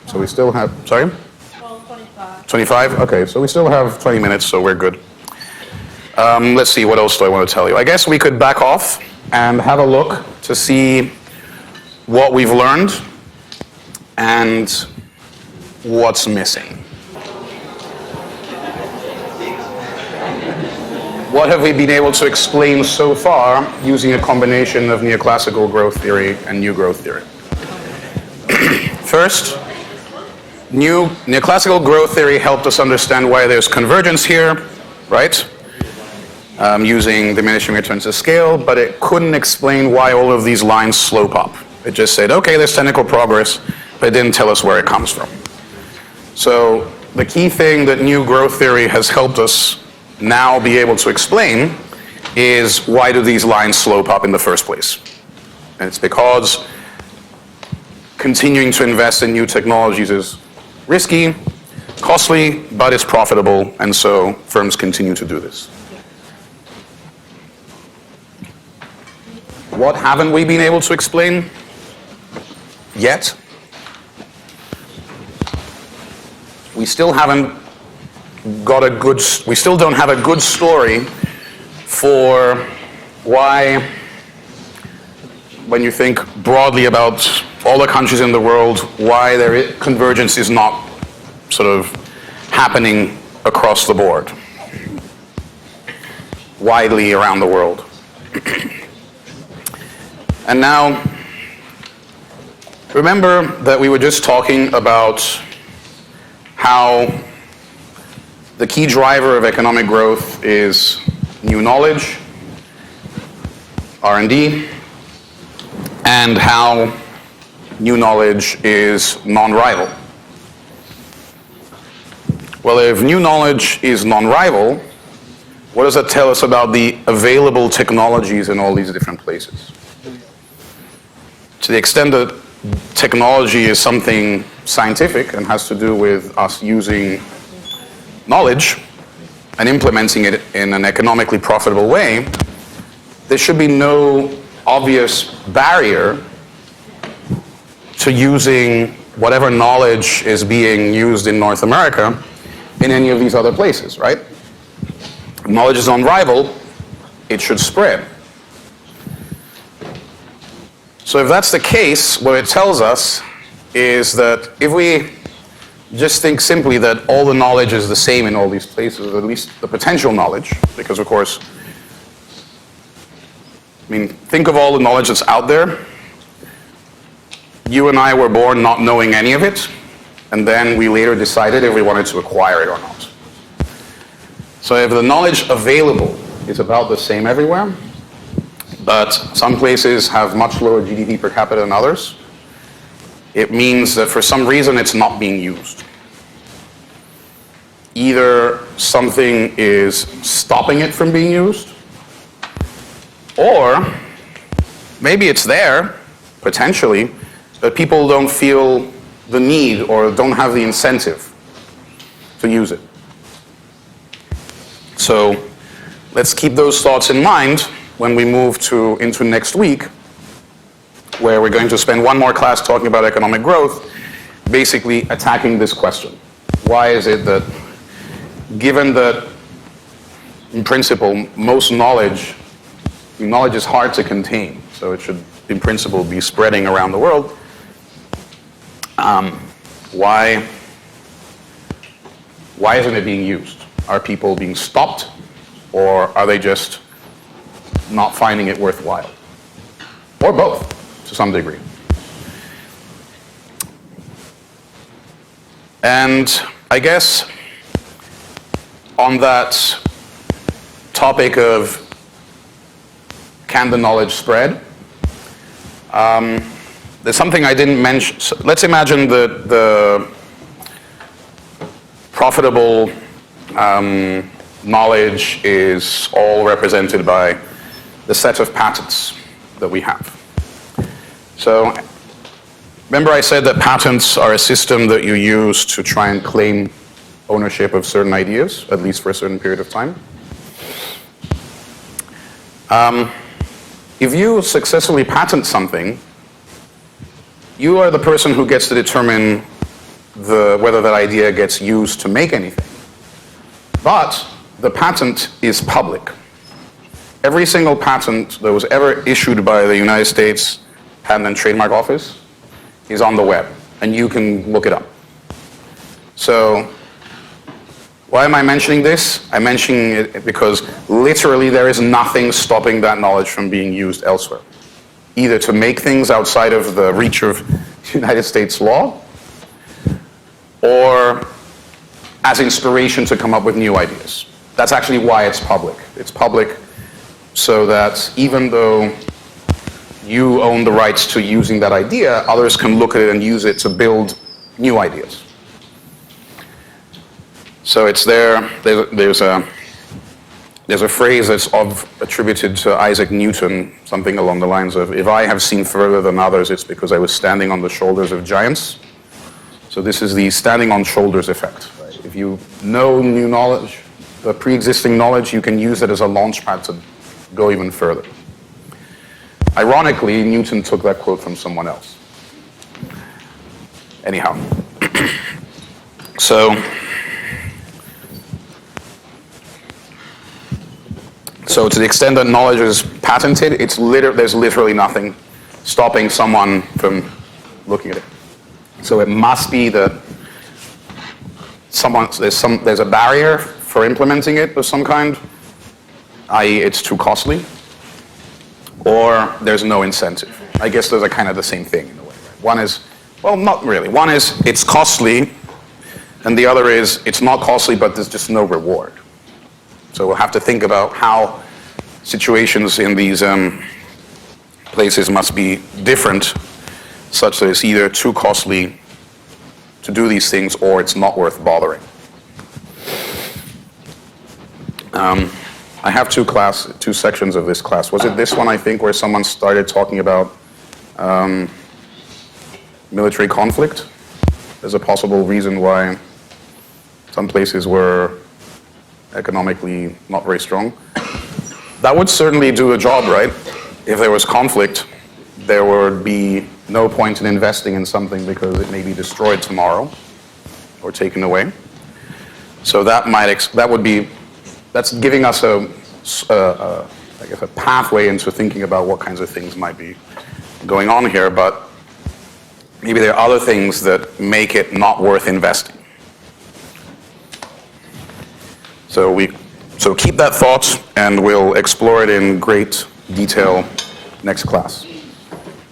So we still have, sorry? 12:25. 25? Okay, so we still have 20 minutes, so we're good. Let's see, what else do I want to tell you? I guess we could back off and have a look to see what we've learned and what's missing. What have we been able to explain so far using a combination of neoclassical growth theory and new growth theory? First, neoclassical growth theory helped us understand why there's convergence here, right? Using diminishing returns to scale, but it couldn't explain why all of these lines slope up. It just said, okay, there's technical progress, but it didn't tell us where it comes from. So the key thing that new growth theory has helped us now be able to explain is why do these lines slope up in the first place? And it's because continuing to invest in new technologies is risky, costly, but it's profitable, and so firms continue to do this. What haven't we been able to explain yet? We still don't have a good story for why, when you think broadly about all the countries in the world, why convergence is not sort of happening across the board, widely around the world. And now, remember that we were just talking about how the key driver of economic growth is new knowledge, R&D, and how new knowledge is non-rival. Well, if new knowledge is non-rival, what does that tell us about the available technologies in all these different places? To the extent that technology is something scientific and has to do with us using knowledge and implementing it in an economically profitable way, there should be no obvious barrier to using whatever knowledge is being used in North America in any of these other places, right? If knowledge is unrivaled, it should spread. So if that's the case, what it tells us is that if we just think simply that all the knowledge is the same in all these places, or at least the potential knowledge, because of course, think of all the knowledge that's out there. You and I were born not knowing any of it, and then we later decided if we wanted to acquire it or not. So if the knowledge available is about the same everywhere, but some places have much lower GDP per capita than others, it means that for some reason it's not being used. Either something is stopping it from being used, or maybe it's there, potentially, but people don't feel the need or don't have the incentive to use it. So let's keep those thoughts in mind when we move into next week, where we're going to spend one more class talking about economic growth, basically attacking this question. Why is it that, given that in principle most knowledge is hard to contain, so it should in principle be spreading around the world, why isn't it being used? Are people being stopped, or are they just not finding it worthwhile? Or both, to some degree. And I guess on that topic of can the knowledge spread, there's something I didn't mention. So let's imagine that the profitable knowledge is all represented by the set of patents that we have. So remember I said that patents are a system that you use to try and claim ownership of certain ideas, at least for a certain period of time. If you successfully patent something, you are the person who gets to determine whether that idea gets used to make anything. But the patent is public. Every single patent that was ever issued by the United States Patent and Trademark Office is on the web, and you can look it up. So why am I mentioning this? I'm mentioning it because literally there is nothing stopping that knowledge from being used elsewhere, either to make things outside of the reach of United States law, or as inspiration to come up with new ideas. That's actually why it's public. It's public so that even though you own the rights to using that idea, others can look at it and use it to build new ideas. So it's there. There's a phrase that's attributed to Isaac Newton, something along the lines of, if I have seen further than others, it's because I was standing on the shoulders of giants. So this is the standing on shoulders effect. Right? If you know new knowledge, the pre-existing knowledge, you can use it as a launch pad to go even further. Ironically, Newton took that quote from someone else. Anyhow, so to the extent that knowledge is patented, there's literally nothing stopping someone from looking at it. So it must be that there's a barrier for implementing it of some kind, i.e. it's too costly, or there's no incentive. I guess those are kind of the same thing in a way. Right? One is, well, not really. One is it's costly, and the other is it's not costly, but there's just no reward. So we'll have to think about how situations in these places must be different, such that it's either too costly to do these things or it's not worth bothering. I have two sections of this class. Was it this one, I think, where someone started talking about military conflict as a possible reason why some places were economically not very strong? That would certainly do the job, right? If there was conflict, there would be no point in investing in something because it may be destroyed tomorrow or taken away. So that's giving us I guess a pathway into thinking about what kinds of things might be going on here, but maybe there are other things that make it not worth investing. So keep that thought, and we'll explore it in great detail next class.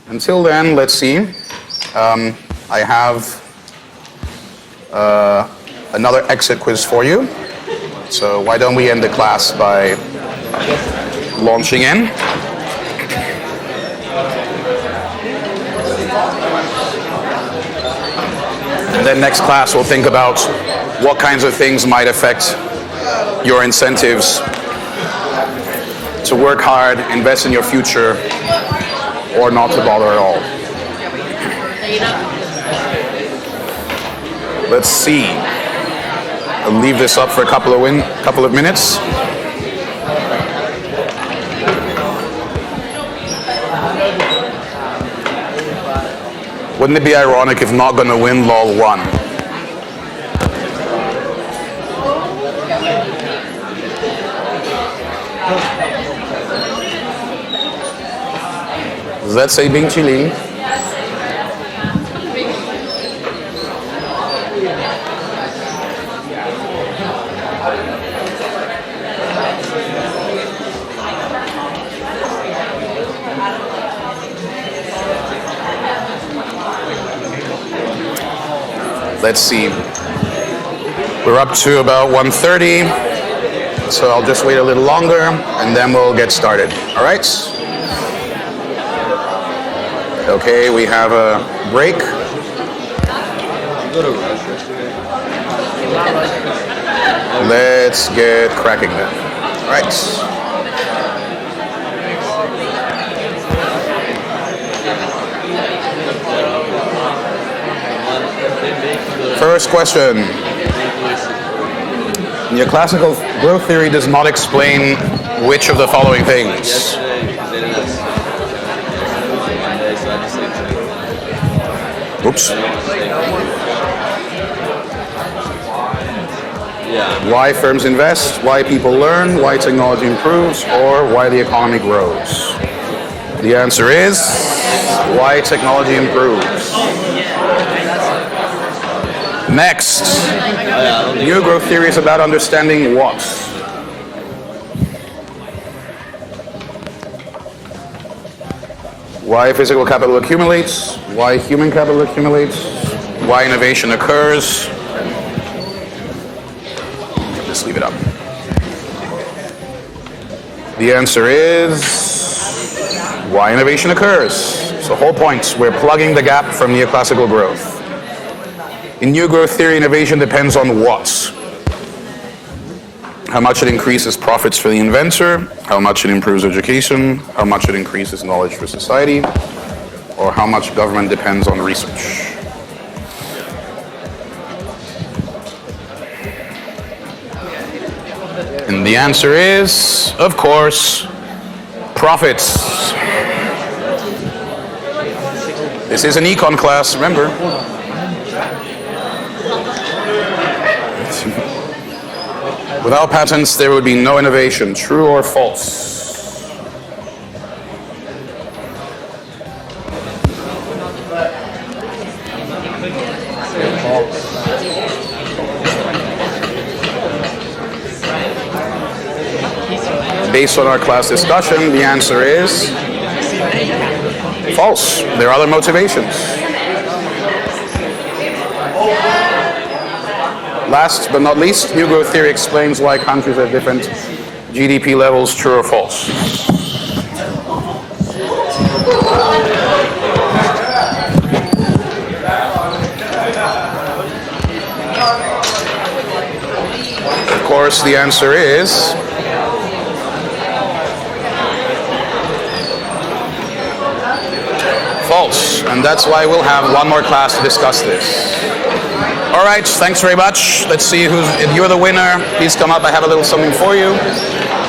Until then, let's see. I have another exit quiz for you. So why don't we end the class by launching in? And then next class we'll think about what kinds of things might affect your incentives to work hard, invest in your future, or not to bother at all. Let's see. I'll leave this up for a couple of minutes. Wouldn't it be ironic if not gonna win lol 1? Does that say Bing Chiling? Let's see. We're up to about 1:30, so I'll just wait a little longer and then we'll get started. All right? Okay, we have a break. Let's get cracking then. All right. First question. Neoclassical growth theory does not explain which of the following things? Oops. Why firms invest, why people learn, why technology improves, or why the economy grows? The answer is why technology improves. Next, new growth theory is about understanding what? Why physical capital accumulates, why human capital accumulates, why innovation occurs. Just leave it up. The answer is why innovation occurs. So whole point, we're plugging the gap from neoclassical growth. In new growth theory, innovation depends on what? How much it increases profits for the inventor, how much it improves education, how much it increases knowledge for society, or how much government depends on research. And the answer is, of course, profits. This is an econ class, remember. Without patents, there would be no innovation. True or false? Based on our class discussion, the answer is false. There are other motivations. Last but not least, new growth theory explains why countries have different GDP levels. True or false? Of course, the answer is false, and that's why we'll have one more class to discuss this. All right, thanks very much. Let's see if you're the winner, please come up. I have a little something for you.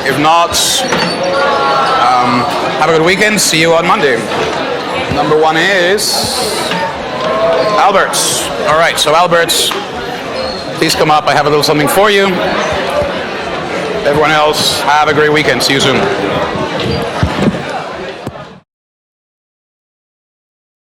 If not, have a good weekend. See you on Monday. Number one is Albert. All right, so Albert, please come up. I have a little something for you. Everyone else, have a great weekend. See you soon.